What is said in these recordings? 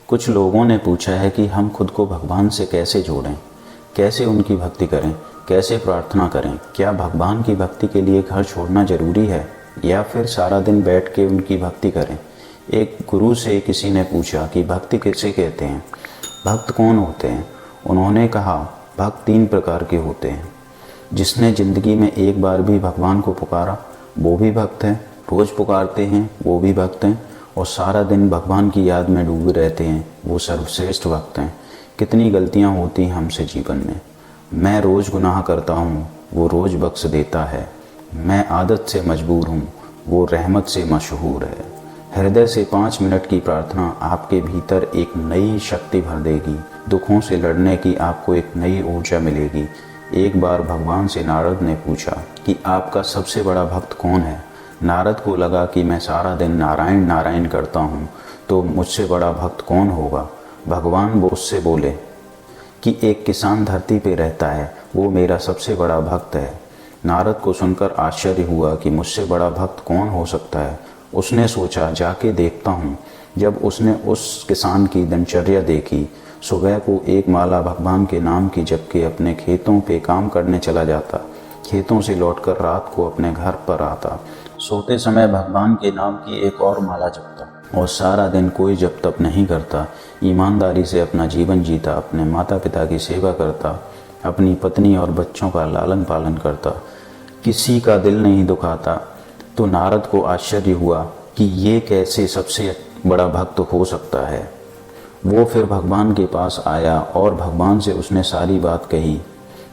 कुछ लोगों ने पूछा है कि हम खुद को भगवान से कैसे जोड़ें, कैसे उनकी भक्ति करें, कैसे प्रार्थना करें। क्या भगवान की भक्ति के लिए घर छोड़ना ज़रूरी है या फिर सारा दिन बैठ के उनकी भक्ति करें। एक गुरु से किसी ने पूछा कि भक्ति किसे कहते हैं, भक्त कौन होते हैं। उन्होंने कहा, भक्त 3 प्रकार के होते हैं। जिसने ज़िंदगी में एक बार भी भगवान को पुकारा वो भी भक्त है, रोज़ पुकारते हैं वो भी भक्त हैं, और सारा दिन भगवान की याद में डूबे रहते हैं वो सर्वश्रेष्ठ भक्त हैं। कितनी गलतियां होती हैं हमसे जीवन में। मैं रोज़ गुनाह करता हूँ, वो रोज़ बख्श देता है। मैं आदत से मजबूर हूँ, वो रहमत से मशहूर है। हृदय से 5 मिनट की प्रार्थना आपके भीतर एक नई शक्ति भर देगी। दुखों से लड़ने की आपको एक नई ऊर्जा मिलेगी। एक बार भगवान से नारद ने पूछा कि आपका सबसे बड़ा भक्त कौन है। नारद को लगा कि मैं सारा दिन नारायण नारायण करता हूँ तो मुझसे बड़ा भक्त कौन होगा। भगवान उससे बोले कि एक किसान धरती पे रहता है, वो मेरा सबसे बड़ा भक्त है। नारद को सुनकर आश्चर्य हुआ कि मुझसे बड़ा भक्त कौन हो सकता है। उसने सोचा जाके देखता हूँ। जब उसने उस किसान की दिनचर्या देखी, सुबह को 1 माला भगवान के नाम की जप के अपने खेतों पे काम करने चला जाता, खेतों से लौटकर रात को अपने घर पर आता, सोते समय भगवान के नाम की 1 और माला जपता और सारा दिन कोई जप तप नहीं करता। ईमानदारी से अपना जीवन जीता, अपने माता पिता की सेवा करता, अपनी पत्नी और बच्चों का लालन पालन करता, किसी का दिल नहीं दुखाता। तो नारद को आश्चर्य हुआ कि ये कैसे सबसे बड़ा भक्त हो सकता है। वो फिर भगवान के पास आया और भगवान से उसने सारी बात कही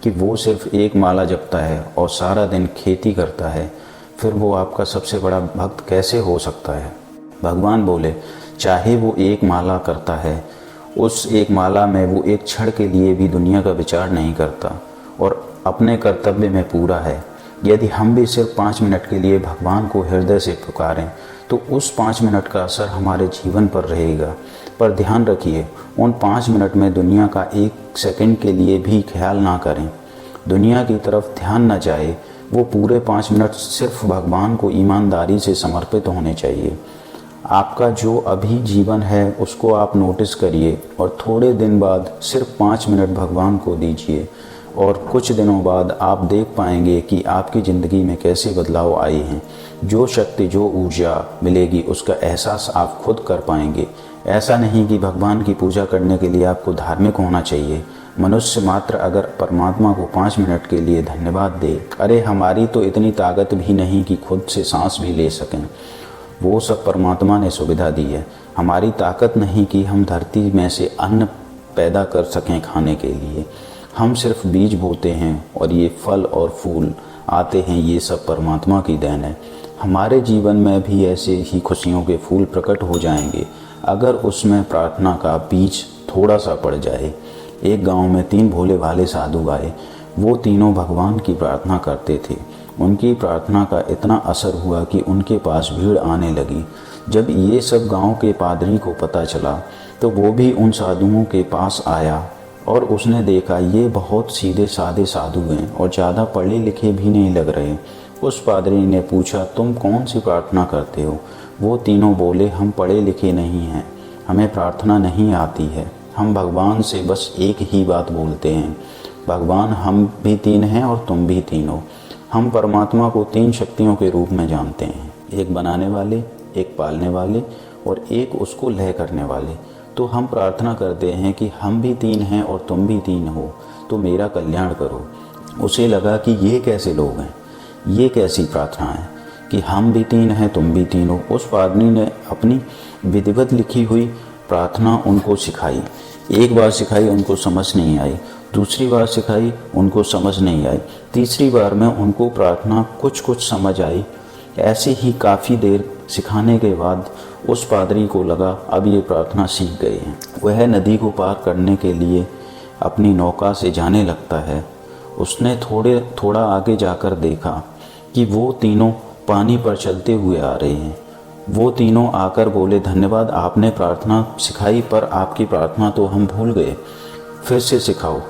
कि वो सिर्फ 1 माला जपता है और सारा दिन खेती करता है, फिर वो आपका सबसे बड़ा भक्त कैसे हो सकता है। भगवान बोले, चाहे वो 1 माला करता है, उस 1 माला में वो एक क्षण के लिए भी दुनिया का विचार नहीं करता और अपने कर्तव्य में पूरा है। यदि हम भी सिर्फ 5 मिनट के लिए भगवान को हृदय से पुकारें तो उस 5 मिनट का असर हमारे जीवन पर रहेगा। पर ध्यान रखिए, उन 5 मिनट में दुनिया का 1 सेकंड के लिए भी ख्याल ना करें, दुनिया की तरफ ध्यान न जाए। वो पूरे 5 मिनट सिर्फ भगवान को ईमानदारी से समर्पित होने चाहिए। आपका जो अभी जीवन है उसको आप नोटिस करिए और थोड़े दिन बाद सिर्फ 5 मिनट भगवान को दीजिए और कुछ दिनों बाद आप देख पाएंगे कि आपकी ज़िंदगी में कैसे बदलाव आए हैं। जो शक्ति, जो ऊर्जा मिलेगी उसका एहसास आप खुद कर पाएंगे। ऐसा नहीं कि भगवान की पूजा करने के लिए आपको धार्मिक होना चाहिए। मनुष्य मात्र अगर परमात्मा को 5 मिनट के लिए धन्यवाद दे, अरे हमारी तो इतनी ताकत भी नहीं कि खुद से सांस भी ले सकें, वो सब परमात्मा ने सुविधा दी है। हमारी ताकत नहीं कि हम धरती में से अन्न पैदा कर सकें खाने के लिए। हम सिर्फ बीज बोते हैं और ये फल और फूल आते हैं, ये सब परमात्मा की देन है। हमारे जीवन में भी ऐसे ही खुशियों के फूल प्रकट हो जाएंगे अगर उसमें प्रार्थना का बीज थोड़ा सा पड़ जाए। एक गांव में 3 भोले भाले साधु आए। वो तीनों भगवान की प्रार्थना करते थे। उनकी प्रार्थना का इतना असर हुआ कि उनके पास भीड़ आने लगी। जब ये सब गांव के पादरी को पता चला तो वो भी उन साधुओं के पास आया और उसने देखा ये बहुत सीधे साधे साधु हैं और ज़्यादा पढ़े लिखे भी नहीं लग रहे। उस पादरी ने पूछा, तुम कौन सी प्रार्थना करते हो। वो तीनों बोले, हम पढ़े लिखे नहीं हैं, हमें प्रार्थना नहीं आती है, हम भगवान से बस एक ही बात बोलते हैं, भगवान हम भी 3 हैं और तुम भी 3 हो। हम परमात्मा को 3 शक्तियों के रूप में जानते हैं, एक बनाने वाले, एक पालने वाले और एक उसको लय करने वाले। तो हम प्रार्थना करते हैं कि हम भी 3 हैं और तुम भी 3 हो, तो मेरा कल्याण करो। उसे लगा कि ये कैसे लोग हैं, ये कैसी प्रार्थना है कि हम भी 3 हैं तुम भी 3 हो। उस पादरी ने अपनी विधिवत लिखी हुई प्रार्थना उनको सिखाई। एक बार सिखाई, उनको समझ नहीं आई। दूसरी बार सिखाई, उनको समझ नहीं आई। तीसरी बार में उनको प्रार्थना कुछ समझ आई। ऐसे ही काफ़ी देर सिखाने के बाद उस पादरी को लगा अब ये प्रार्थना सीख गए हैं। वह नदी को पार करने के लिए अपनी नौका से जाने लगता है। उसने थोड़ा आगे जाकर देखा कि वो तीनों पानी पर चलते हुए आ रहे हैं। वो तीनों आकर बोले, धन्यवाद, आपने प्रार्थना सिखाई पर आपकी प्रार्थना तो हम भूल गए, फिर से सिखाओ।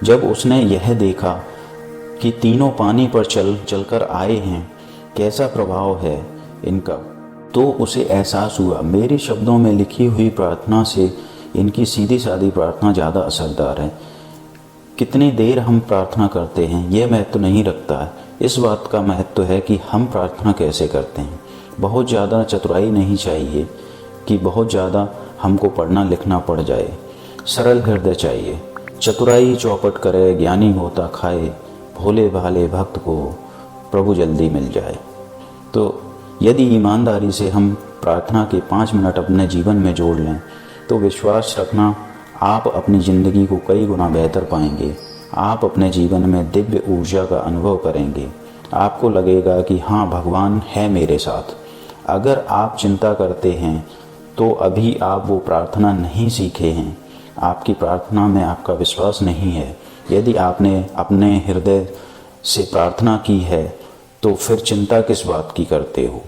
जब उसने यह देखा कि तीनों पानी पर चलकर आए हैं, कैसा प्रभाव है इनका, तो उसे एहसास हुआ मेरे शब्दों में लिखी हुई प्रार्थना से इनकी सीधी सादी प्रार्थना ज़्यादा असरदार है। कितनी देर हम प्रार्थना करते हैं यह महत्व नहीं रखता है, इस बात का महत्व है कि हम प्रार्थना कैसे करते हैं। बहुत ज़्यादा चतुराई नहीं चाहिए कि बहुत ज़्यादा हमको पढ़ना लिखना पड़ जाए। सरल हृदय चाहिए। चतुराई चौपट करे, ज्ञानी होता खाए, भोले भाले भक्त को प्रभु जल्दी मिल जाए। तो यदि ईमानदारी से हम प्रार्थना के 5 मिनट अपने जीवन में जोड़ लें तो विश्वास रखना आप अपनी ज़िंदगी को कई गुना बेहतर पाएंगे। आप अपने जीवन में दिव्य ऊर्जा का अनुभव करेंगे। आपको लगेगा कि हाँ, भगवान है मेरे साथ। अगर आप चिंता करते हैं तो अभी आप वो प्रार्थना नहीं सीखे हैं। आपकी प्रार्थना में आपका विश्वास नहीं है। यदि आपने अपने हृदय से प्रार्थना की है तो फिर चिंता किस बात की करते हो।